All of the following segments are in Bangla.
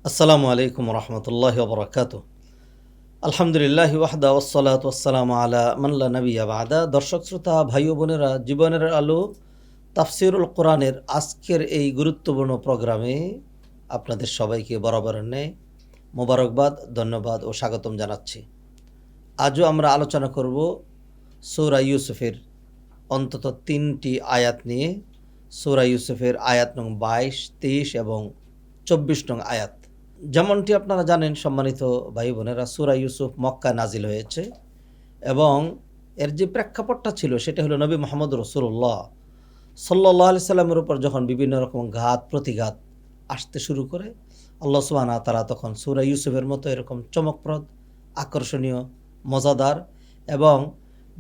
আসসালামু আলাইকুম রহমতুল্লাহ বরকাত। আলহামদুলিল্লাহ ওয়াহদা ওয়াসসালাতু ওয়াসসালামু আলা মান লা নাবিয়্যা বা'দা। দর্শক শ্রোতা, ভাই ও বোনেরা, জীবনের আলো তাফসিরুল কোরআনের আজকের এই গুরুত্বপূর্ণ প্রোগ্রামে আপনাদের সবাইকে বরাবরের ন্যায় মোবারকবাদ, ধন্যবাদ ও স্বাগতম জানাচ্ছি। আজও আমরা আলোচনা করব সূরা ইউসুফের অন্তত 3টি আয়াত নিয়ে। সূরা ইউসুফের আয়াত নং 22, 23 এবং 24 নং আয়াত। যেমনটি আপনারা জানেন সম্মানিত ভাই বোনেরা, সূরা ইউসুফ মক্কায় নাজিল হয়েছে এবং এর যে প্রেক্ষাপটটা ছিল সেটা হলো নবী মুহাম্মদ রাসূলুল্লাহ সাল্লাল্লাহু আলাইহি সাল্লামের উপর যখন বিভিন্ন রকম ঘাত প্রতিঘাত আসতে শুরু করে, আল্লাহ সুবহানাহু ওয়া তাআলা তখন সূরা ইউসুফের মতো এরকম চমকপ্রদ, আকর্ষণীয়, মজাদার এবং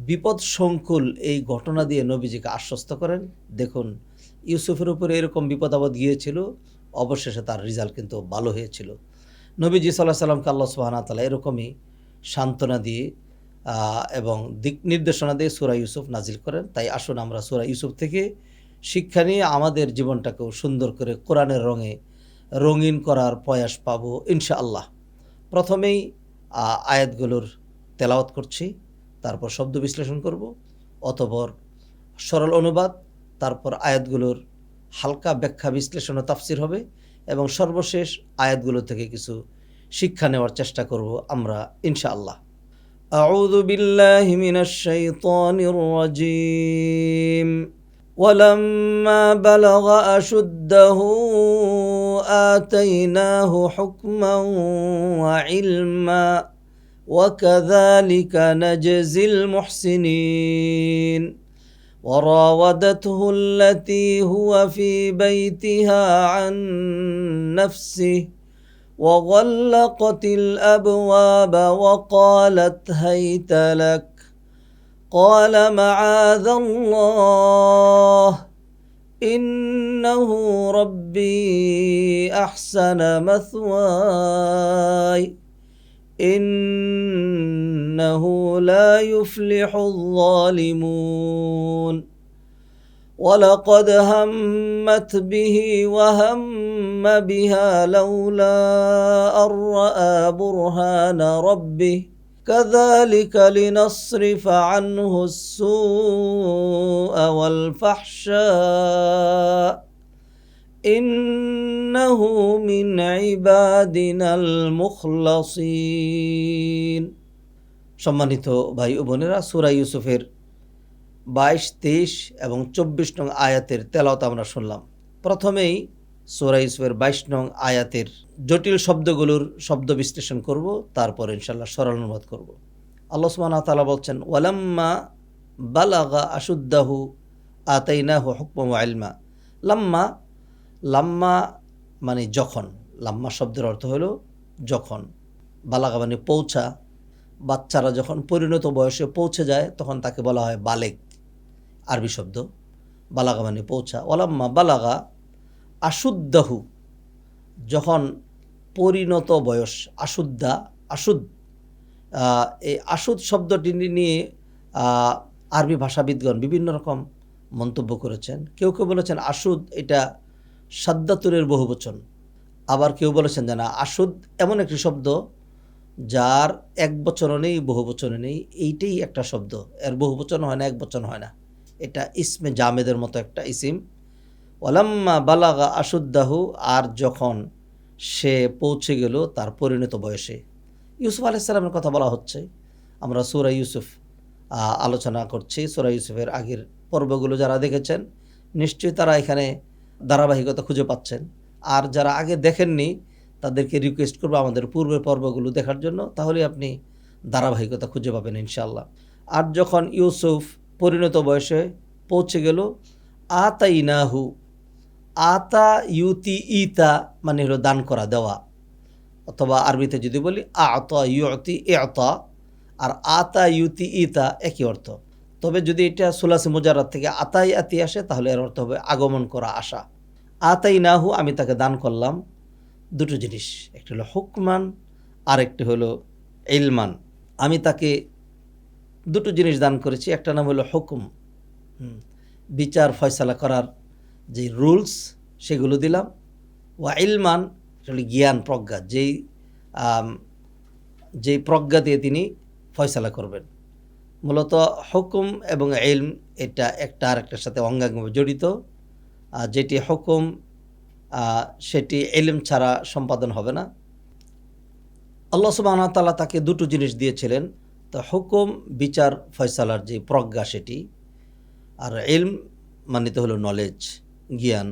বিপদ সংকুল এই ঘটনা দিয়ে নবীজিকে আশ্বস্ত করেন। দেখুন, ইউসুফের উপরে এরকম বিপদ আপদ গিয়েছিল, অবশেষে তার রেজাল্ট কিন্তু ভালো হয়েছিল। নবীজি সাল্লাল্লাহু আলাইহি সাল্লামকে আল্লাহ সুবহানাহু ওয়া তাআলা এরকমই সান্ত্বনা দিয়ে এবং দিক নির্দেশনা দিয়ে সূরা ইউসুফ নাজিল করেন। তাই আসুন আমরা সূরা ইউসুফ থেকে শিক্ষা নিয়ে আমাদের জীবনটাকেও সুন্দর করে কোরআনের রঙে রঙিন করার প্রয়াস পাব ইনশাআল্লাহ। প্রথমেই আয়াতগুলোর তেলাওয়াত করছি, তারপর শব্দ বিশ্লেষণ করব, অতঃপর সরল অনুবাদ, তারপর আয়াতগুলোর হালকা ব্যাখ্যা, বিশ্লেষণ ও তাফসির হবে এবং সর্বশেষ আয়াতগুলো থেকে কিছু শিক্ষা নেওয়ার চেষ্টা করব আমরা ইনশাআল্লাহ। আউযু বিল্লাহি মিনাশ শাইতানির রাজীম। ওয়ালাম্মা বালাগা আশুদ্দাহু আতাইনাহু হুকমান ওয়া ইলমা ওয়া কাযালিকা নাজজিল মুহসিনিন। وراودته التي هو في بيتها عن نفسه وغلقت الأبواب وقالت هيت لك قال معاذ الله إنه ربي أحسن مثواي إنه لا يفلح الظالمون ولقد همت به وهم بها لولا أن رأى برهان ربه كذلك لنصرف عنه السوء والفحشاء إنه من عبادنا المخلصين। সম্মানিত ভাই ও বোনেরা, সূরা ইউসুফের 22, 23 এবং 24 নং আয়াতের তেলাওয়াত আমরা শুনলাম। প্রথমেই সূরা ইউসুফের 22 নং আয়াতের জটিল শব্দগুলোর শব্দ বিশ্লেষণ করব, তারপর ইনশাআল্লাহ সরল অনুবাদ করব। আল্লাহ সুবহানাহু ওয়া তাআলা বলছেন, ওয়ালাম্মা বালাগা আশুদ্দাহু আতাইনাহু হুকমান ওয়া ইলমা। লাম্মা মানে যখন, লাম্মা শব্দের অর্থ হলো যখন, বালাগা মানে পৌঁছা। বাচ্চারা যখন পরিণত বয়সে পৌঁছে যায় তখন তাকে বলা হয় বালেগ, আরবি শব্দ। বালাগা মানে পৌঁছা। ওয়ালাম্মা বালাগা আশুদ্দাহু, যখন পরিণত বয়স। আসুদ, এই আসুদ শব্দটি নিয়ে আরবি ভাষাবিদগণ বিভিন্ন রকম মন্তব্য করেছেন। কেউ কেউ বলেছেন আসুদ এটা সাদ্দাতুরের বহুবচন, আবার কেউ বলেছেন যে না, আসুদ এমন একটি শব্দ যার এক বচনও নেই, বহুবচনও নেই, এইটাই একটা শব্দ, এর বহুবচন হয় না, এক বচন হয় না, এটা ইসমে জামেদের মতো একটা ইসিম। ওয়ালাম্মা বালাগা আশুদ্দাহু, আর যখন সে পৌঁছে গেল তার পরিণত বয়সে। ইউসুফ আলাইহিস সালামের কথা বলা হচ্ছে। আমরা সূরা ইউসুফ আলোচনা করছি। সূরা ইউসুফের আগের পর্বগুলো যারা দেখেছেন নিশ্চয়ই তারা এখানে ধারাবাহিকতা খুঁজে পাচ্ছেন, আর যারা আগে দেখেননি তাদেরকে রিকোয়েস্ট করবো আমাদের পূর্বের পর্বগুলো দেখার জন্য, তাহলে আপনি ধারাবাহিকতা খুঁজে পাবেন ইনশাআল্লাহ। আর যখন ইউসুফ পরিণত বয়সে পৌঁছে গেল, আতাইনাহু, আতা ইউতি ইতা মানে হলো দান করা, দেওয়া, অথবা আরবিতে যদি বলি আতা ইউতি ইতা, আর আতা ইউতি ইতা একই অর্থ। তবে যদি এটা সুলাসি মুজাররাদ থেকে আতাই আতি আসে তাহলে এর অর্থ হবে আগমন করা, আসা। আতাইনাহু, আমি তাকে দান করলাম দুটো জিনিস, একটি হলো হুকমান আর একটি হলো ইলমান। আমি তাকে দুটো জিনিস দান করেছি, একটা নাম হলো হুকুম, বিচার ফয়সালা করার যে রুলস সেগুলো দিলাম, ওয়া ইলমান এটা হলো জ্ঞান, প্রজ্ঞা, আম, যেই প্রজ্ঞা দিয়ে তিনি ফয়সালা করবেন। মূলত হুকুম এবং ইলম এটা একটা আরেকটার সাথে অঙ্গাঙ্গভাবে জড়িত। যেটি হুকুম সেটি ইলম ছাড়া সম্পাদন হবে না। আল্লাহ সুবহানাহু ওয়া তাআলা তাকে দুটো জিনিস দিয়েছিলেন, তো হুকুম বিচার ফয়সালার যে প্রজ্ঞা সেটি, আর ইলম মানে তো হলো নলেজ, জ্ঞান।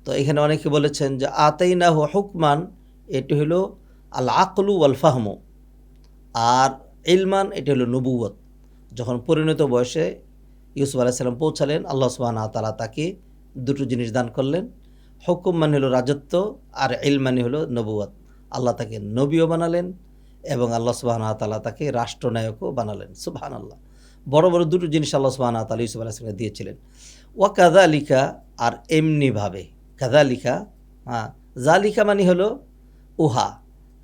তো এখানে অনেকে বলেছেন যে আতাইনাহু হুকমান, এটি হলো আল আকলু ওয়াল ফাহমু, আর ইলমান এটি হলো নবুয়ত। যখন পরিণত বয়সে ইউসুফ আলাইহিস সালাম পৌঁছালেন, আল্লাহ সুবহানাহু ওয়া তাআলা তাকে দুটো জিনিস দান করলেন। হুকুম মানে হলো রাজত্ব, আর ইলম মানে হলো নবুয়ত। আল্লাহ তাকে নবীও বানালেন এবং আল্লাহ সুবহানাহু ওয়া তাআলা তাকে রাষ্ট্রনায়কও বানালেন। সুবহানাল্লাহ, বড় বড় দুটো জিনিস আল্লাহ সুবহানাহু ওয়া তাআলা ইউসুফ আলাইহিস সালামকে দিয়েছিলেন। ওয়া কাযালিকা, আর এমনিভাবে, কাযালিকা, জালিকা মানে হলো উহা,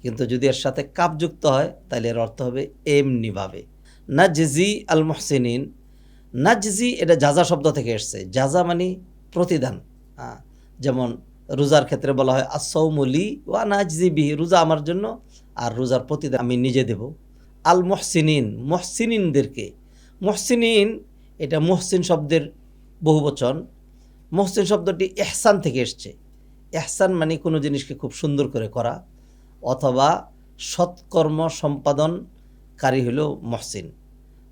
কিন্তু যদি এর সাথে কাপ যুক্ত হয় তাহলে এর অর্থ হবে এমনিভাবে। নাজজি আল মুহসিনিন, নাজজি এটা জাজা শব্দ থেকে এসছে। জাজা মানে প্রতিদান। যেমন রোজার ক্ষেত্রে বলা হয় আসসাউমু লি ওয়া নাজজি বিহি, রোজা আমার জন্য আর রোজার প্রতিদান আমি নিজে দেব। আল মুহসিনিন, মুহসিনিনদেরকে, মুহসিনিন এটা মুহসিন শব্দের বহুবচন। মুহসিন শব্দটি ইহসান থেকে এসছে। ইহসান মানে কোনো জিনিসকে খুব সুন্দর করে করা, অথবা সৎকর্ম সম্পাদনকারী হলো মুহসিন।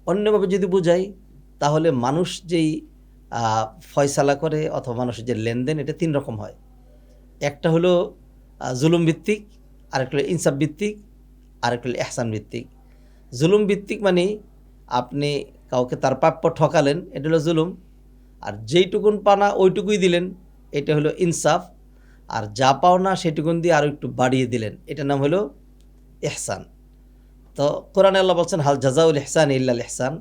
অন্যভাবে যদি বুঝাই তাহলে মানুষ যেই ফয়সালা করে অথবা মানুষের যে লেনদেন, এটা তিন রকম হয়। একটা হলো জুলুম ভিত্তিক, আরেকটা হলো ইনসাফ ভিত্তিক, আরেকটা হলো ইহসান ভিত্তিক। জুলুম ভিত্তিক মানে আপনি কাউকে তার প্রাপ্য ঠকালেন, এটা হলো জুলুম। আর যেইটুকুন পানা ওইটুকুই দিলেন, এটা হলো ইনসাফ। আর যা পাও না সেটুকুন দিয়ে আরও একটু বাড়িয়ে দিলেন, এটার নাম হলো ইহসান। তো কোরআনে আল্লাহ বলছেন হাল জাজাউল ইহসান ইল্লাল ইহসান,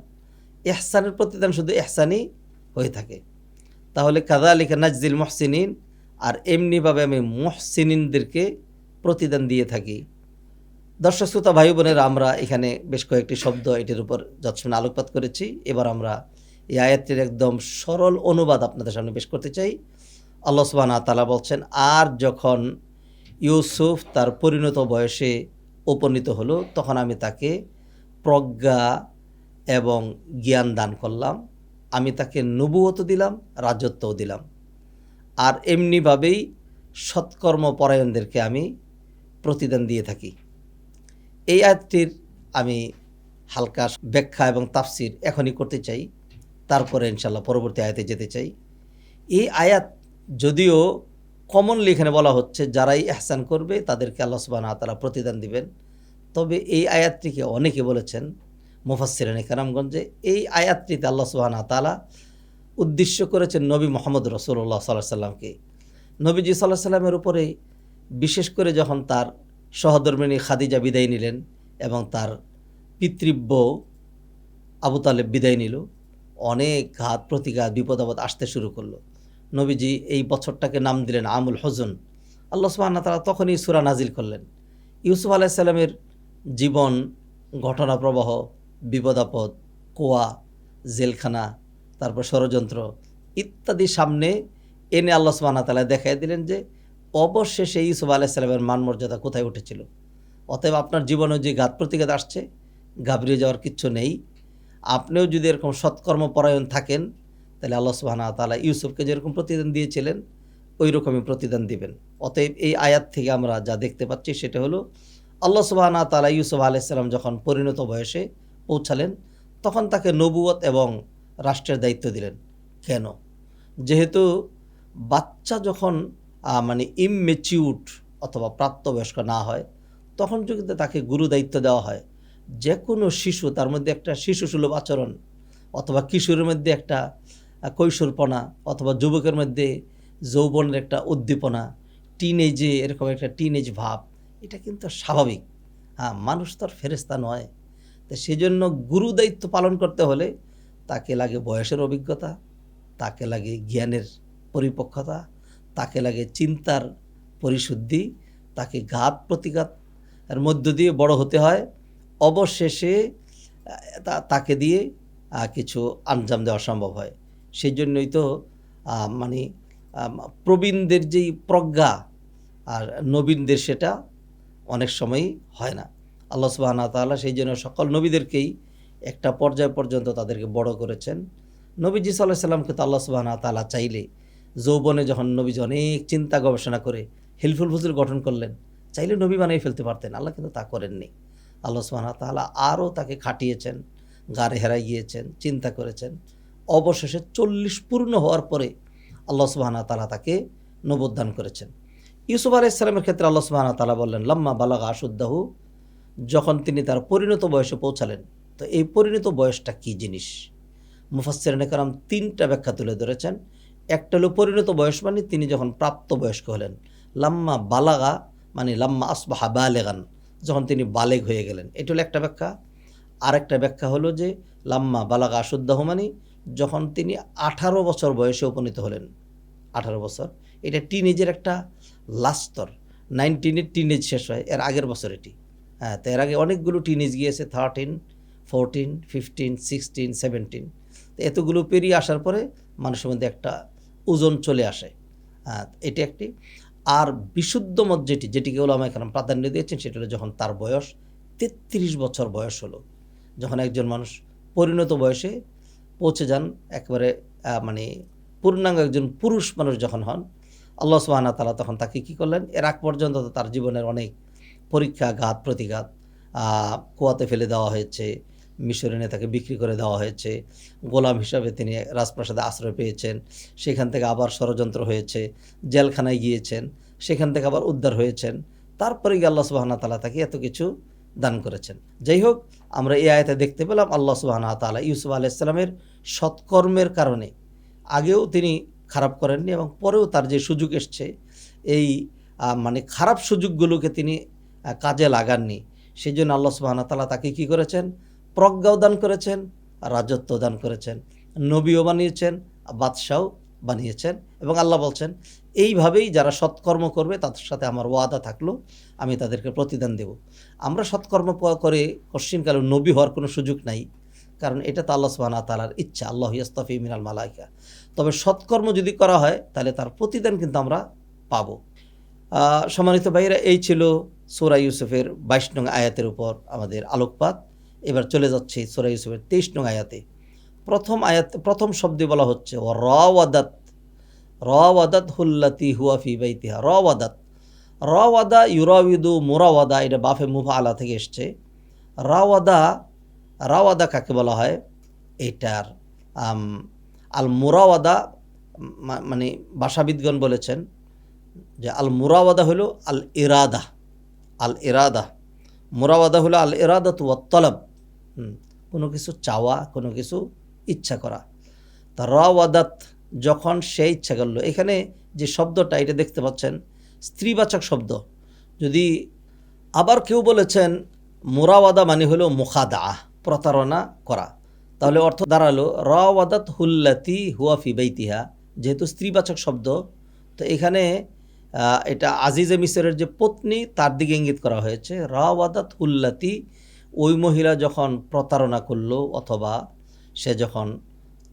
ইহসানের প্রতিদান শুধু ইহসানই হয়ে থাকে। তাহলে কাযালিকা নাজজিল মুহসিনিন, আর এমনিভাবে আমি মুহসিনিনদেরকে প্রতিদান দিয়ে থাকি। দর্শক শ্রোতা ভাই বোনেরা, আমরা এখানে বেশ কয়েকটি শব্দ এটির উপর যৎসময় আলোকপাত করেছি। এবার আমরা এই আয়াতটির একদম সরল অনুবাদ আপনাদের সামনে পেশ করতে চাই। আল্লাহ সুবহানাহু ওয়া তাআলা বলছেন, আর যখন ইউসুফ তার পরিণত বয়সে উপনীত হলো, তখন আমি তাকে প্রজ্ঞা এবং জ্ঞান দান করলাম। আমি তাকে নবুয়ত দিলাম, রাজত্বও দিলাম। আর এমনিভাবেই সৎকর্ম পরায়ণদেরকে আমি প্রতিদান দিয়ে থাকি। এই আয়াতটির আমি হালকা ব্যাখ্যা এবং তাফসির এখনই করতে চাই, তারপরে ইনশাল্লাহ পরবর্তী আয়াতে যেতে চাই। এই আয়াত যদিও কমনলি এখানে বলা হচ্ছে যারাই ইহসান করবে তাদেরকে আল্লাহ সুবহানাহু ওয়া তাআলা প্রতিদান দিবেন, তবে এই আয়াতটিকে অনেকে বলেছেন মুফাসসিরিনে কেরামগঞ্জে, এই আয়াতটিতে আল্লাহ সুবহানাহু ওয়া তাআলা উদ্দেশ্য করেছেন নবী মুহাম্মদ রাসূলুল্লাহ সাল্লাল্লাহু আলাইহি সাল্লামকে। নবীজি সাল্লাল্লাহু আলাইহি সাল্লামের উপরে বিশেষ করে যখন তার সহধর্মিণী খাদিজা বিদায় নিলেন এবং তার পিতৃব্য আবু তালেব বিদায় নিল, অনেক ঘাত প্রতিঘাত বিপদ আপদ আসতে শুরু করলো। নবীজি এই বছরটাকে নাম দিলেন আমুল হুজন। আল্লাহ সুবহানাহু ওয়া তাআলা তখনই সূরা নাজিল করলেন। ইউসুফ আলাইহিস সালামের জীবন, ঘটনা প্রবাহ, বিপদ আপদ, কুয়া, জেলখানা, তারপর ষড়যন্ত্র ইত্যাদি সামনে এনে আল্লাহ সুবহানাহু ওয়া তাআলা দেখাই দিলেন যে অবশেষে ইউসুফ আলাইহিস সালামের মান মর্যাদা কোথায় উঠেছিল। অতএব আপনার জীবনে যে ঘাত প্রতিঘাত আসছে, ঘাবড়িয়ে যাওয়ার কিচ্ছু নেই। আপনিও যদি এরকম সৎকর্ম পরায়ণ থাকেন, তাহলে আল্লাহ সুবহানাহু ওয়া তাআলা ইউসুফকে যেরকম প্রতিদান দিয়েছিলেন ওই রকমই প্রতিদান দিবেন। অতএব এই আয়াত থেকে আমরা যা দেখতে পাচ্ছি সেটা হলো আল্লাহ সুবহানাহু ওয়া তাআলা ইউসুফ আলাইহিস সালাম যখন পরিণত বয়সে পৌঁছালেন, তখন তাকে নবুয়ত এবং রাষ্ট্রের দায়িত্ব দিলেন। কেন? যেহেতু বাচ্চা যখন মানে ইমমেচিউরড অথবা প্রাপ্তবয়স্ক না হয়, তখন যদি তাকে গুরু দায়িত্ব দেওয়া হয়, যে কোনো শিশু, তার মধ্যে একটা শিশুসুলভ আচরণ, অথবা কিশোরের মধ্যে একটা কৈশোরপনা, অথবা যুবকের মধ্যে যৌবনের একটা উদ্দীপনা, টিনেজে এরকম একটা টিনেজ ভাব, এটা কিন্তু স্বাভাবিক। মানুষ তো আর ফেরেশতা নয়। তো সেজন্য গুরু দায়িত্ব পালন করতে হলে তাকে লাগে বয়সের অভিজ্ঞতা, তাকে লাগে জ্ঞানের পরিপক্কতা, তাকে লাগে চিন্তার পরিশুদ্ধি, তাকে ঘাত প্রতিঘাত এর মধ্য দিয়ে বড় হতে হয়। অবশেষে তাকে দিয়ে কিছু আঞ্জাম দেওয়া সম্ভব হয়। সেই জন্যই তো মানে প্রবীণদের যেই প্রজ্ঞা, আর নবীনদের সেটা অনেক সময়ই হয় না। আল্লাহ সুবহানাহু ওয়া তাআলা সেই জন্য সকল নবীদেরকেই একটা পর্যায় পর্যন্ত তাদেরকে বড় করেছেন। নবীজি সাল্লাল্লাহু আলাইহি সাল্লামকে তো আল্লাহ সুবহানাহু ওয়া তাআলা চাইলে যৌবনে যখন নবীজি অনেক চিন্তা গবেষণা করে হিলফুল ফুজুল গঠন করলেন, চাইলে নবী বানিয়ে ফেলতে পারতেন, আল্লাহ কিন্তু তা করেননি। আল্লাহ সুবহানাহু ওয়া তাআলা আরও তাকে খাটিয়েছেন, গাড়ে হেরাই গিয়েছেন, চিন্তা করেছেন। অবশেষে 40 পূর্ণ হওয়ার পরে আল্লাহ সুবহানাহু ওয়া তাআলা তাকে নবুয়ত দান করেছেন। ইউসুফ আলাইহিস সালামের ক্ষেত্রে আল্লাহ সুবহানাহু ওয়া তাআলা বললেন, লাম্মা বালাগা আশুদ্দাহু, যখন তিনি তার পরিণত বয়সে পৌঁছালেন। তো এই পরিণত বয়সটা কী জিনিস? মুফাসসিরিনে কেরাম 3টা ব্যাখ্যা তুলে ধরেছেন। একটা হলো পরিণত বয়স মানে তিনি যখন প্রাপ্তবয়স্ক হলেন। লাম্মা বালাগা মানে লাম্মা আসবাহা বালেগান, যখন তিনি বালেগ হয়ে গেলেন, এটা হলো একটা ব্যাখ্যা। আরেকটা ব্যাখ্যা হলো যে লাম্মা বালাগা আশুদ্দাহু মানে যখন তিনি 18 বছর বয়সে উপনীত হলেন। 18 বছর, এটা টিনেজের একটা লাস্ট স্তর। 19-এর টিনেজ শেষ হয়, এর আগের বছর এটি। হ্যাঁ, তো এর আগে অনেকগুলো টিনেজ গিয়েছে, 13, 14, 15, 16, 17। তো এতগুলো পেরিয়ে আসার পরে মানুষের মধ্যে একটা ওজন চলে আসে। হ্যাঁ, এটি একটি। আর বিশুদ্ধ মত যেটিকে ওলামায়ে কেরাম প্রাধান্য দিয়েছেন, সেটা হলো যখন তার বয়স 33 বছর বয়স হলো। যখন একজন মানুষ পরিণত বয়সে পৌঁছে যান, একেবারে মানে পূর্ণাঙ্গ একজন পুরুষ মানুষ যখন হন, আল্লাহ সুবহানাহু ওয়া তাআলা তখন তাকে কী করলেন, এর আগ পর্যন্ত তো তার জীবনের অনেক পরীক্ষা, ঘাত প্রতিঘাত, কুয়াতে ফেলে দেওয়া হয়েছে, মিশরে তাকে বিক্রি করে দেওয়া হয়েছে, গোলাম হিসাবে তিনি রাজপ্রাসাদে আশ্রয় পেয়েছেন, সেখান থেকে আবার ষড়যন্ত্র হয়েছে, জেলখানায় গিয়েছেন, সেখান থেকে আবার উদ্ধার হয়েছেন, তারপরে গিয়ে আল্লাহ সুবহানাহু ওয়া তাআলা তাকে এত কিছু দান করেছেন। যাই হোক, আমরা এই আয়াতে দেখতে পেলাম আল্লাহ সুবহানাহু ওয়া তাআলা ইউসুফ আলাইহিস সালামের সৎকর্মের কারণে, আগেও তিনি খারাপ করেননি এবং পরেও তার যে সুযোগ এসছে, এই মানে খারাপ সুযোগগুলোকে তিনি কাজে লাগাননি। সেই জন্য আল্লাহ সুবহানাহু ওয়া তাআলা তাকে কী করেছেন, প্রজ্ঞাও দান করেছেন, রাজত্ব দান করেছেন, নবীও বানিয়েছেন, বাদশাও বানিয়েছেন। এবং আল্লাহ বলছেন, এইভাবেই যারা সৎকর্ম করবে তাদের সাথে আমার ওয়াদা থাকলো, আমি তাদেরকে প্রতিদান দেব। আমরা সৎকর্ম করে কশ্চিনকালে নবী হওয়ার কোনো সুযোগ নাই, কারণ এটা তো আল্লাহ সুবহানাহু ওয়া তাআলার ইচ্ছা, আল্লাহু ইয়াস্তাফি মিনাল মালাইকা। তবে সৎকর্ম যদি করা হয় তাহলে তার প্রতিদান কিন্তু আমরা পাবো। সম্মানিত ভাইরা, এই ছিল সূরা ইউসুফের 22 নং আয়াতের উপর আমাদের আলোকপাত। এবার চলে যাচ্ছি সূরা ইউসুফের 23 নং আয়াতে। প্রথম শব্দে বলা হচ্ছে ও রাওয়াদাত হুল্লাতি হুয়া ফি বাইতিহা। রাওয়াদা ইউরাওয়িদু মুরাওয়াদা, এটা বাফে মুফআলা থেকে এসছে। রাওয়াদা কাকে বলা হয়? এটার আল মুরাওয়াদা মানে ভাষাবিদগণ বলেছেন যে আল মুরাওয়াদা হলো আল ইরাদা। মুরাওয়াদা হলো আল ইরাদাতু ওয়াত তলব, কোনো কিছু চাওয়া, কোনো কিছু ইচ্ছা করা। তা রাওয়াদাত, যখন সে ইচ্ছা করলো, এখানে যে শব্দটা এটা দেখতে পাচ্ছেন স্ত্রীবাচক শব্দ। যদি আবার কেউ বলেছেন মুরাওয়াদা মানে হলো মুখাদা, প্রতারণা করা, তাহলে অর্থ দাঁড়ালো রাওয়াদাত হুল্লাতি হুয়া ফি বাইতিহা। যেহেতু স্ত্রীবাচক শব্দ, তো এখানে এটা আজিজে মিসরের যে পত্নী তার দিকে ইঙ্গিত করা হয়েছে। রাওয়াদাত হুল্লাতি, ওই মহিলা যখন প্রতারণা করলো অথবা সে যখন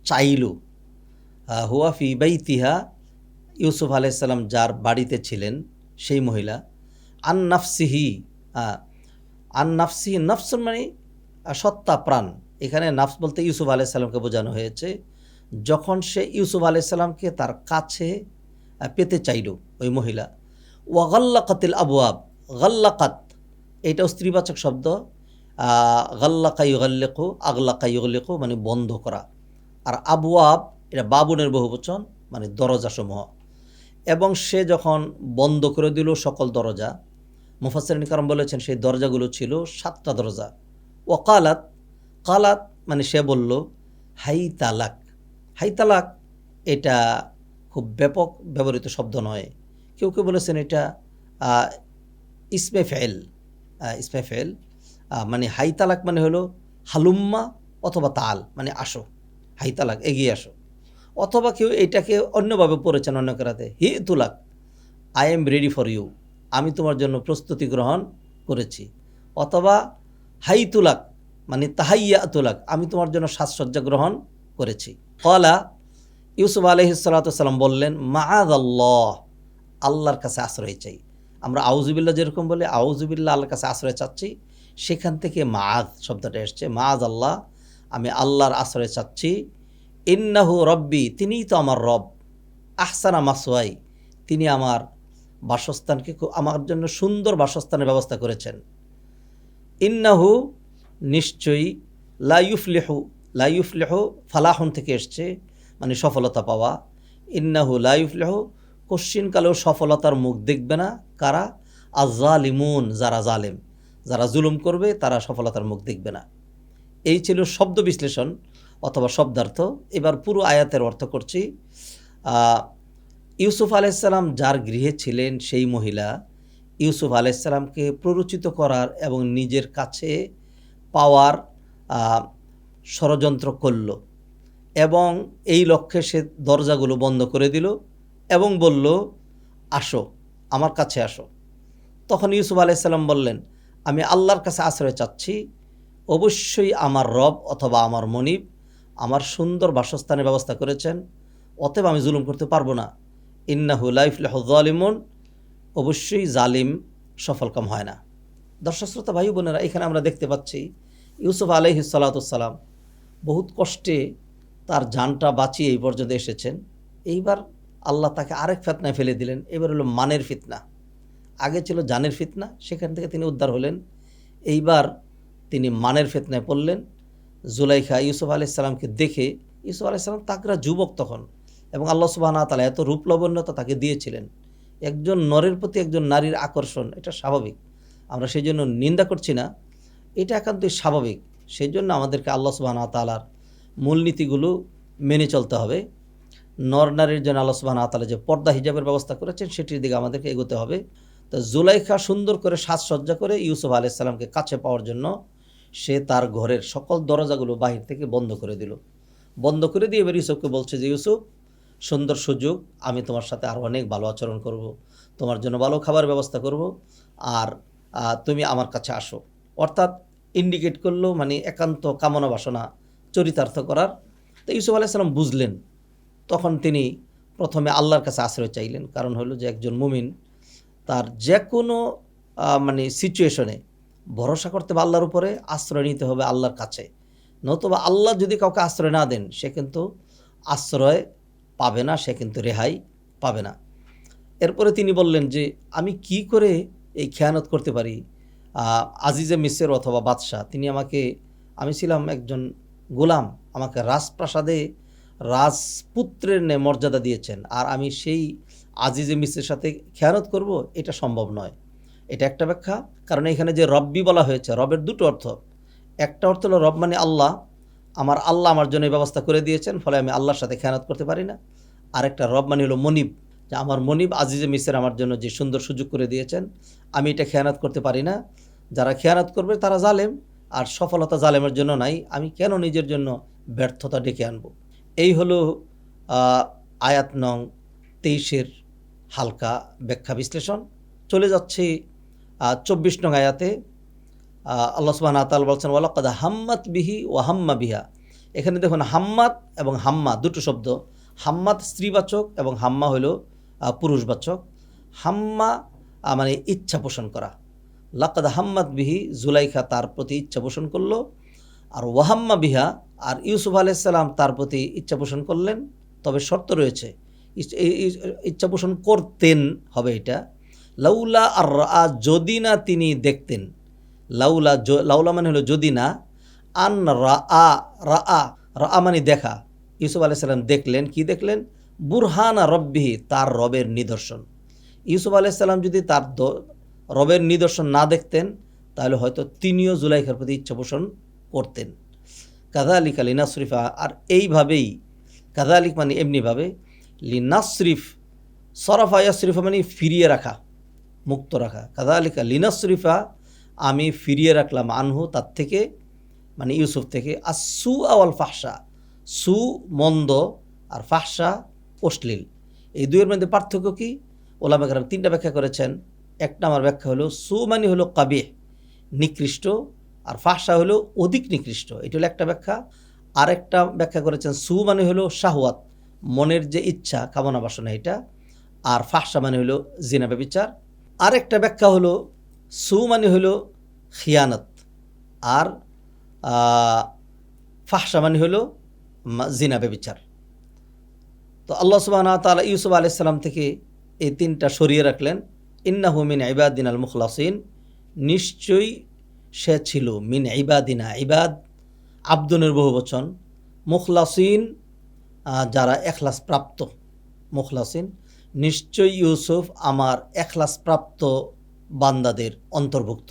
চাইল, হুয়া ফি বাইতিহা, ইউসুফ আলাইহিস সালাম যার বাড়িতে ছিলেন সেই মহিলা, আন নাফসিহি, নফসুন মানে সত্তা, প্রাণ। এখানে নাফস বলতে ইউসুফ আলাইহিস সালামকে বোঝানো হয়েছে। যখন সে ইউসুফ আলাইহিস সালামকে তার কাছে পেতে চাইল ওই মহিলা। ওয়া গাল্লাকাতিল আবওয়াব, গাল্লাকাত এটাও স্ত্রীবাচক শব্দ। গাল্লাকা ইউগাল্লিকু, আগলাকা ইউগলিকু মানে বন্ধ করা। আর আবওয়াব এটা বাবুনের বহুবচন, মানে দরজাসমূহ। এবং সে যখন বন্ধ করে দিল সকল দরজা, মুফাসসিরিন কারাম বলেছেন সেই দরজাগুলো ছিল 7টা দরজা। ওয়াকালাত, কালাত মানে সে বলল, হাইতালাক এটা খুব ব্যাপক ব্যবহৃত শব্দ নয়। কেউ কেউ বলেছেন এটা ইসমে ফেল, মানে হাইতালাক মানে হলো হালুম্মা অথবা তাল মানে আসো, হাইতালাক এগিয়ে আসো। অথবা কেউ এটাকে অন্যভাবে পড়েছেন অন্য কেরাতে, হি তুলাক, I am ready for you, আমি তোমার জন্য প্রস্তুতি গ্রহণ করেছি। অথবা হাই তুলাক মানে তাহাইয়া তুলাক, আমি তোমার জন্য সাজসজ্জা গ্রহণ করেছি। ক্বালা, ইউসুফ আলাইহিস সালাতু ওয়াস সালাম বললেন, মাআযাল্লাহ, আল্লাহর কাছে আশ্রয় চাই। আমরা আউযুবিল্লাহ যেরকম বলি, আউযুবিল্লাহ আল্লাহর কাছে আশ্রয় চাচ্ছি, সেখান থেকে মাআজ শব্দটা এসছে। মাআজ আল্লাহ, আমি আল্লাহর আশ্রয় চাচ্ছি। ইন্নাহু রব্বি, তিনিই তো আমার রব। আহসানা মাসওয়াই, তিনি আমার বাসস্থানকে আমার জন্য সুন্দর বাসস্থানের ব্যবস্থা করেছেন। ইন্নাহু, নিশ্চয়ই, লা ইউফলিহু ফালাহুন থেকে এসছে, মানে সফলতা পাওয়া। ইন্নাহু লা ইউফলিহু, কশ্চিনকালেও সফলতার মুখ দেখবে না কারা? আয-যালিমুন, যারা জালেম, যারা জুলুম করবে তারা সফলতার মুখ দেখবে না। এই ছিল শব্দ বিশ্লেষণ অথবা শব্দার্থ। এবার পুরো আয়াতের অর্থ করছি। ইউসুফ আলাইহিসসালাম যার গৃহে ছিলেন, সেই মহিলা ইউসুফ আলাইহিসসালামকে প্ররোচিত করার এবং নিজের কাছে পাওয়ার ষড়যন্ত্র করল, এবং এই লক্ষ্যে সে দরজাগুলো বন্ধ করে দিল এবং বলল, আসো, আমার কাছে আসো। তখন ইউসুফ আলাইহিসসালাম বললেন, আমি আল্লাহর কাছে আশ্রয় চাচ্ছি, অবশ্যই আমার রব অথবা আমার মনিব আমার সুন্দর বাসস্থানের ব্যবস্থা করেছেন, অতএব আমি জুলুম করতে পারবো না। ইন্নাহু লা ইফলিহু যালিমুন, অবশ্যই জালিম সফলকাম হয় না। দর্শক শ্রোতা ভাই বোনেরা, এখানে আমরা দেখতে পাচ্ছি ইউসুফ আলাইহিস সালাতু ওয়াস সালাম বহুত কষ্টে তার জানটা বাঁচিয়ে এই পর্যন্ত এসেছেন। এইবার আল্লাহ তাকে আরেক ফিতনায় ফেলে দিলেন। এবার হলো মানের ফিতনা। আগে ছিল জানের ফিতনা, সেখান থেকে তিনি উদ্ধার হলেন। এইবার তিনি মানের ফিতনায় পড়লেন। জুলাইখা ইউসুফ আলাইহিস সালামকে দেখে, ইউসুফ আলাইহিস সালাম তাকরা যুবক তখন, এবং আল্লাহ সুবহানাহু ওয়া তাআলা এত রূপলাবণ্যতা তাকে দিয়েছিলেন। একজন নরের প্রতি একজন নারীর আকর্ষণ, এটা স্বাভাবিক, আমরা সেই জন্য নিন্দা করছি না, এটা একান্তই স্বাভাবিক। সেই জন্য আমাদেরকে আল্লাহ সুবহানাহু ওয়া তাআলার মূলনীতিগুলো মেনে চলতে হবে। নর নারীর জন্য আল্লাহ সুবহানাহু ওয়া তাআলা যে পর্দা হিজাবের ব্যবস্থা করেছেন, সেটির দিকে আমাদেরকে এগোতে হবে। তো জুলাইখা সুন্দর করে সাজসজ্জা করে ইউসুফ আলাইহিস সালামকে কাছে পাওয়ার জন্য সে তার ঘরের সকল দরজাগুলো বাহির থেকে বন্ধ করে দিল। বন্ধ করে দিয়ে এবার ইউসুফকে বলছে যে, ইউসুফ, সুন্দর সুযোগ, আমি তোমার সাথে আরও অনেক ভালো আচরণ করব, তোমার জন্য ভালো খাবার ব্যবস্থা করব, আর তুমি আমার কাছে আসো। অর্থাৎ ইন্ডিকেট করলো, মানে একান্ত কামনা বাসনা চরিতার্থ করার। তো ইউসুফ আলাইহিস সালাম বুঝলেন। তখন তিনি প্রথমে আল্লাহর কাছে আশ্রয় চাইলেন। কারণ হলো যে একজন মুমিন তার যে কোনো মানে সিচুয়েশনে ভরসা করতে হবে আল্লাহর উপরে, আশ্রয় নিতে হবে আল্লাহর কাছে। নতুবা আল্লাহ যদি কাউকে আশ্রয় না দেন, সে কিন্তু আশ্রয় পাবে না, সে কিন্তু রেহাই পাবে না। এরপরে তিনি বললেন যে, আমি কি করে এই খেয়ানত করতে পারি? আজিজে মিসর অথবা বাদশাহ, তিনি আমি ছিলাম একজন গোলাম, আমাকে রাজপ্রাসাদে রাজপুত্রের মর্যাদা দিয়েছেন, আর আমি সেই আজিজে মিসরের সাথে খেয়ানত করব, এটা সম্ভব নয়। এটা একটা ব্যাখ্যা। কারণ এখানে যে রব্বি বলা হয়েছে, রবের দুটো অর্থ। একটা অর্থ হলো রব মানে আল্লাহ, আল্লাহ আমার জন্য এই ব্যবস্থা করে দিয়েছেন, ফলে আমি আল্লাহর সাথে খেয়ানত করতে পারি না। আরেকটা রব মানে হলো মনিব, যে আমার মনিব আজিজে মিসর আমার জন্য যে সুন্দর সুযোগ করে দিয়েছেন, আমি এটা খেয়ানত করতে পারি না। যারা খেয়ানত করবে তারা জালেম, আর সফলতা জালেমের জন্য নাই। আমি কেন নিজের জন্য ব্যর্থতা ডেকে আনব? এই হলো আয়াত নং 23-এর হালকা ব্যাখ্যা বিশ্লেষণ। চলে যাচ্ছি 24 নং আয়াতে। আল্লাহ সুবহানাহু ওয়া তাআলা বলছেন, ওয়ালাকাদ হাম্মাত বিহি ওয়া হাম্মা বিহা। এখানে দেখুন, হাম্মাত এবং হাম্মা দুটো শব্দ। হাম্মাত স্ত্রীবাচক এবং হাম্মা হলো পুরুষবাচক। হাম্মা মানে ইচ্ছা পোষণ করা। লাকাদ হাম্মাত বিহি, জুলাইখা তার প্রতি ইচ্ছা পোষণ করলো। আর ওয়াহাম্মা বিহা, আর ইউসুফ আলাইহিস সালাম তার প্রতি ইচ্ছা পোষণ করলেন। তবে শর্ত রয়েছে, ইচ্ছা পোষণ করতেন হবে এটা। লাউলা আর রা, যদি না তিনি দেখতেন। লাউলা মানে হলো যদি না, আন রা রা মানে দেখা। ইউসুফ আলাইহিস সালাম দেখলেন, কি দেখলেন? বুরহানা রব্বিহি, তার রবের নিদর্শন। ইউসুফ আলাইহিস সালাম যদি তার রবের নিদর্শন না দেখতেন, তাহলে হয়তো তিনিও জুলাইখার প্রতি ইচ্ছা পোষণ করতেন। কাযালিকা লিনাসরিফা, আর এইভাবেই, কাযালিক মানে এমনিভাবে, লিনাসরিফ, সরফা ইয়াসরিফা মানে ফিরিয়ে রাখা, মুক্ত রাখা। কাযালিকা লিনাসরিফা, আমি ফিরিয়ে রাখলাম, আনহু তার থেকে, মানে ইউসুফ থেকে, আসু আওয়াল ফাহসা, সু মন্দ, আর ফাহসা অশ্লীল। এই দুইয়ের মধ্যে পার্থক্য কি? ওলামা কেরাম 3টা ব্যাখ্যা করেছেন। এক নম্বর ব্যাখ্যা হলো, সু মানে হলো কাবিহ, নিকৃষ্ট, আর ফাহসা হলো অধিক নিকৃষ্ট। এটা হলো একটা ব্যাখ্যা। আরেকটা ব্যাখ্যা করেছেন, সু মানে হলো শাহওয়াত, মনের যে ইচ্ছা, কামনা বাসনা, এটা। আর ফাহসা মানে হলো জিনা ব্যভিচার। আরেকটা ব্যাখ্যা হলো সু মানে হলো খিয়ানত, আর ফাহশা মানে হলো জিনা ব্যভিচার। তো আল্লাহ সুবহানাহু ওয়া তাআলা ইউসুফ আলাইহিস সালাম থেকে এই তিনটা সরিয়ে রাখলেন। ইন্নাহু মিন ইবাদিনাল মুখলাসিন, নিশ্চয়ই সে ছিল মিন ইবাদিনা, ইবাদ আব্দুনের বহুবচন, মুখলাসিন যারা এখলাস প্রাপ্ত, মুখলাসিন নিশ্চয়ই ইউসুফ আমার এখলাস প্রাপ্ত বান্দাদের অন্তর্ভুক্ত।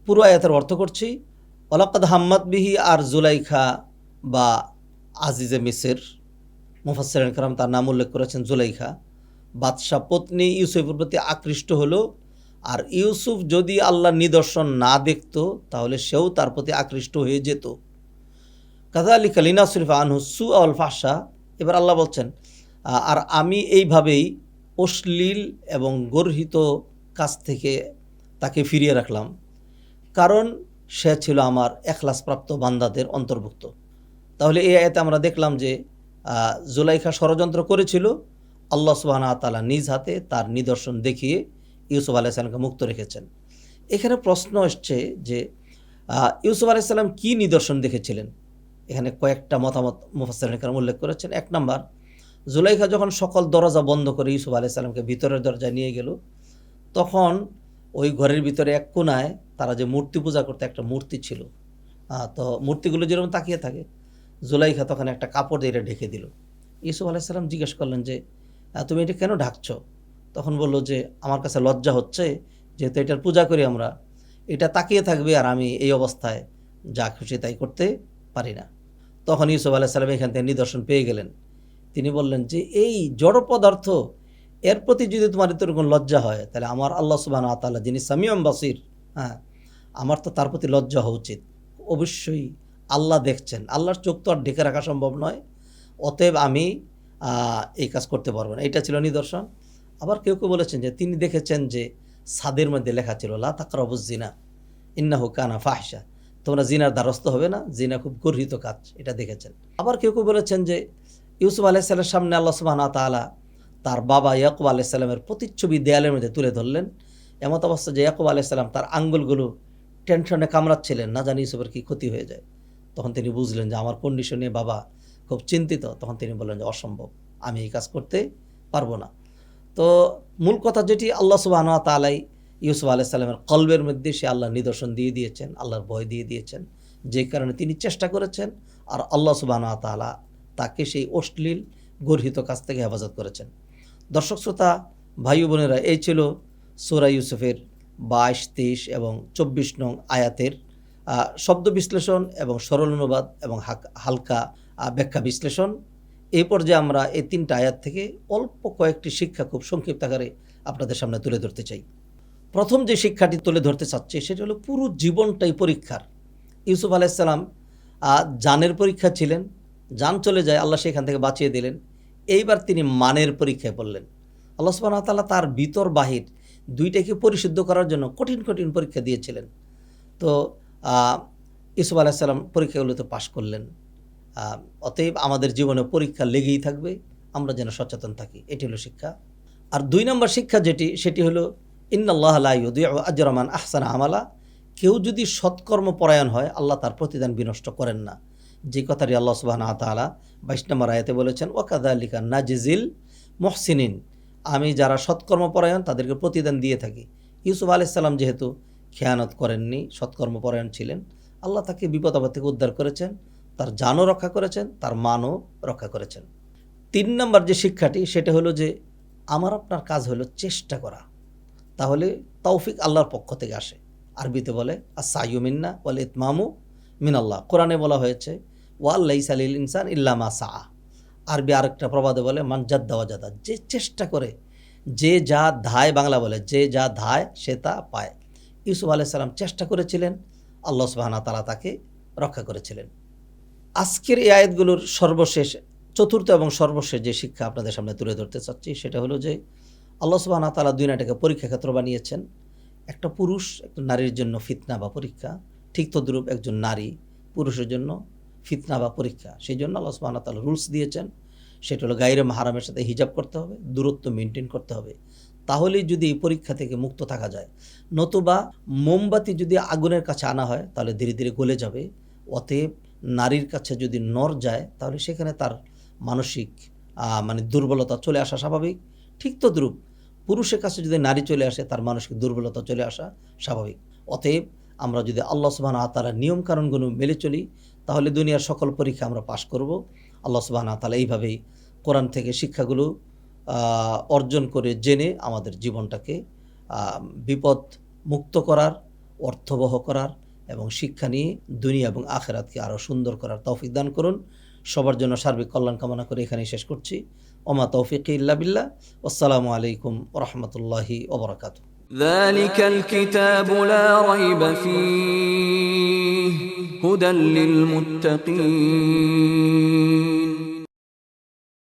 পুরো আয়াতের অর্থ করছি, ওয়ালাকাদ হাম্মাত বিহি, আর জুলাইখা বা আজিজে মিসর, মুফাসসিরিন কেরাম তার নাম উল্লেখ করেছেন জুলাইখা, বাদশাহ পত্নী ইউসুফের প্রতি আকৃষ্ট হলো। আর ইউসুফ যদি আল্লাহর নিদর্শন না দেখত তাহলে সেও তার প্রতি আকৃষ্ট হয়ে যেত। কাযালিকা লিনাসরিফা আনহু সুআ ওয়াল ফাহশা। এবার আল্লাহ বলছেন, আর আমি এইভাবেই অশ্লীল এবং গর্হিত কাজ থেকে তাকে ফিরিয়ে রাখলাম, কারণ সে ছিল আমার এখলাসপ্রাপ্ত বান্দাদের অন্তর্ভুক্ত। তাহলে এই আয়াতে আমরা দেখলাম যে জুলাইখা ষড়যন্ত্র করেছিল, আল্লাহ সুবহানাহু ওয়া তাআলা নিজ হাতে তার নিদর্শন দেখিয়ে ইউসুফ আলাইহিস সালামকে মুক্ত রেখেছেন। এখানে প্রশ্ন আসছে যে ইউসুফ আলাইহিস সালাম কী নিদর্শন দেখেছিলেন? এখানে কয়েকটা মতামত মুফাসসিরিন কেরাম উল্লেখ করেছেন। এক নম্বর, জুলাইখা যখন সকল দরজা বন্ধ করে ইউসুফ আলাইহিস সালামকে ভিতরের দরজায় নিয়ে গেল, তখন ওই ঘরের ভিতরে এক কোনায় তারা যে মূর্তি পূজা করতে, একটা মূর্তি ছিল। তো মূর্তিগুলো যেরকম তাকিয়ে থাকে, জুলাইখা তখন একটা কাপড় দিয়ে এটা ঢেকে দিল। ইউসুফ আলাইহিস সালাম জিজ্ঞেস করলেন যে তুমি এটা কেন ঢাকছ? তখন বলল যে আমার কাছে লজ্জা হচ্ছে, যেহেতু এটার পূজা করি আমরা, এটা তাকিয়ে থাকবে আর আমি এই অবস্থায় যা খুশি তাই করতে পারি না। তখন ইউসুফ আলাইহিস সালাম এখান থেকে নিদর্শন পেয়ে গেলেন। তিনি বললেন যে এই জড় পদার্থ, এর প্রতি যদি তোমার এরকম লজ্জা হয়, তাহলে আমার আল্লাহ সুবহানাহু ওয়া তাআলা যিনি সামিউন বাসির, আমার তো তার প্রতি লজ্জা হওয়া উচিত। অবশ্যই আল্লাহ দেখছেন, আল্লাহর চোখ তো আর ঢেকে রাখা সম্ভব নয়, অতএব আমি এই কাজ করতে পারবো না। এটা ছিল নিদর্শন। আবার কেউ কেউ বলেছেন যে তিনি দেখেছেন যে ছাদের মধ্যে লেখা ছিল লা তাকরাবুজ জিনা ইন্নাহু কানা ফাহশা, তোমরা জিনার দ্বারস্থ হবে না, জিনা খুব গর্হিত কাজ, এটা দেখেছেন। আবার কেউ কেউ বলেছেন যে ইউসুফ আলাইহিস সালামের সামনে আল্লাহ সুবহানাহু ওয়া তাআলা তার বাবা ইয়াকুব আলাইহিস সালামের প্রতিচ্ছবি দেয়ালের মধ্যে তুলে ধরলেন। এমত অবস্থা যে ইয়াকুব আলাইহিস সালাম তার আঙ্গুলগুলো টেনশনে কামড়াচ্ছিলেন, না জানি ইউসুফের কী ক্ষতি হয়ে যায়। তখন তিনি বুঝলেন যে আমার কন্ডিশন নিয়ে বাবা খুব চিন্তিত। তখন তিনি বললেন যে অসম্ভব, আমি এই কাজ করতে পারবো না। তো মূল কথা যেটি, আল্লাহ সুবহানাহু ওয়া তাআলাই ইউসুফ আলাইহিস সালামের কলবের মধ্যে সে আল্লাহর নিদর্শন দিয়ে দিয়েছেন, আল্লাহর ভয় দিয়ে দিয়েছেন, যে কারণে তিনি চেষ্টা করেছেন, আর আল্লাহ সুবহানাহু ওয়া তাআলা তাকে সেই অশ্লীল গর্হিত কাজ থেকে হেফাজত করেছেন। দর্শক শ্রোতা, ভাই বোনেরা, এই ছিল সূরা ইউসুফের 22, 23 এবং 24 নং আয়াতের শব্দ বিশ্লেষণ এবং সরল অনুবাদ এবং হালকা ব্যাখ্যা বিশ্লেষণ। এই পর্যায়ে আমরা এই 3টা আয়াত থেকে অল্প কয়েকটি শিক্ষা খুব সংক্ষিপ্ত আকারে আপনাদের সামনে তুলে ধরতে চাই। প্রথম যে শিক্ষাটি তুলে ধরতে চাচ্ছি সেটা হলো পুরো জীবনটাই পরীক্ষার। ইউসুফ আলাইহিস সালাম জানের পরীক্ষা ছিলেন, জান চলে যায়, আল্লাহ সেখান থেকে বাঁচিয়ে দিলেন। এইবার তিনি মানের পরীক্ষায় পড়লেন। আল্লাহ সুবহানাহু ওয়া তাআলা তার ভিতর বাহির দুইটাকে পরিশুদ্ধ করার জন্য কঠিন কঠিন পরীক্ষা দিয়েছিলেন। তো ইউসুফ আলাইহিস সালাম পরীক্ষাগুলোতে পাশ করলেন। অতএব আমাদের জীবনে পরীক্ষা লেগেই থাকবে, আমরা যেন সচেতন থাকি, এটি হলো শিক্ষা। আর 2 নম্বর শিক্ষা সেটি হলো ইন্নাল্লাহা লা ইউদিউ আজরা মান আহসানা আমালা, কেউ যদি সৎকর্ম পরায়ণ হয় আল্লাহ তার প্রতিদান বিনষ্ট করেন না। যে কথাটি আল্লাহ সুবহানাহু ওয়া তাআলা 22 নম্বর আয়াতে বলেছেন, ওয়া কাযালিকা নাজিজিল মুহসিনিন, আমি যারা সৎকর্ম পরায়ণ তাদেরকে প্রতিদান দিয়ে থাকি। ইউসুফ আলাইহিস সালাম যেহেতু খেয়ানত করেননি, সৎকর্ম পরায়ণ ছিলেন, আল্লাহ তাকে বিপদ আপদ থেকে উদ্ধার করেছেন, তার জানও রক্ষা করেছেন, তার মানও রক্ষা করেছেন। 3 নম্বর যে শিক্ষাটি সেটা হলো যে আমার আপনার কাজ হলো চেষ্টা করা, তাহলে তৌফিক আল্লাহর পক্ষ থেকে আসে। আরবিতে বলে আস-সাইয়ু মিন্না ওয়াল ইতমামু মিনাল্লাহ। কোরআনে বলা হয়েছে ওয়া লাইসা লিল ইনসান ইল্লা মা সাআ। আরবি আরেকটা প্রবাদে বলে মান জাদ্দা ওয়াজাদা, যে চেষ্টা করে, যে যা ধায়, বাংলা বলে যে যা ধায় সে তা পায়। ইউসুফ আলাইহিস সালাম চেষ্টা করেছিলেন, আল্লাহ সুবহানাহু ওয়া তাআলা তাকে রক্ষা করেছিলেন। আজকের এই আয়াতগুলোর সর্বশেষ, চতুর্থ এবং সর্বশেষ যে শিক্ষা আপনাদের সামনে তুলে ধরতে চাচ্ছি সেটা হলো যে আল্লাহ সুবহানাহু ওয়া তাআলা দুনিয়াটাকে পরীক্ষা ক্ষেত্র বানিয়েছেন। একটা পুরুষ একটা নারীর জন্য ফিতনা বা পরীক্ষা, ঠিক তদ্রূপ একজন নারী পুরুষের জন্য ফিতনা বা পরীক্ষা। সেই জন্য আল্লাহ সুবহানাহু ওয়া তাআলা রুলস দিয়েছেন, সেটা হলো গায়রে মাহরামের সাথে হিজাব করতে হবে, দূরত্ব মেনটেন করতে হবে, তাহলেই যদি এই পরীক্ষা থেকে মুক্ত থাকা যায়। নতুবা মোমবাতি যদি আগুনের কাছে আনা হয় তাহলে ধীরে ধীরে গলে যাবে। অতএব নারীর কাছে যদি নর যায় তাহলে সেখানে তার মানসিক মানে দুর্বলতা চলে আসা স্বাভাবিক। ঠিক তদ্রূপ পুরুষের কাছে যদি নারী চলে আসে তার মানসিক দুর্বলতা চলে আসা স্বাভাবিক। অতএব আমরা যদি আল্লাহ সুবহানাহু ওয়া তাআলার নিয়ম কানুনগুলো মেনে চলি তাহলে দুনিয়ার সকল পরীক্ষা আমরা পাশ করব। আল্লাহ সুবহানাহু ওয়া তাআলা এইভাবেই কোরআন থেকে শিক্ষাগুলো অর্জন করে জেনে আমাদের জীবনটাকে বিপদ মুক্ত করার, অর্থবহ করার এবং শিক্ষা নিয়ে দুনিয়া এবং আখিরাতকে আরও সুন্দর করার তৌফিক দান করুন। সবার জন্য সার্বিক কল্যাণ কামনা করে এখানেই শেষ করছি। ওমা তৌফিকি ইল্লা বিল্লাহ। আসসালামু আলাইকুম ওয়া রাহমাতুল্লাহি ওয়া বারাকাতুহু। ذلك الكتاب لا ريب فيه هدى للمتقين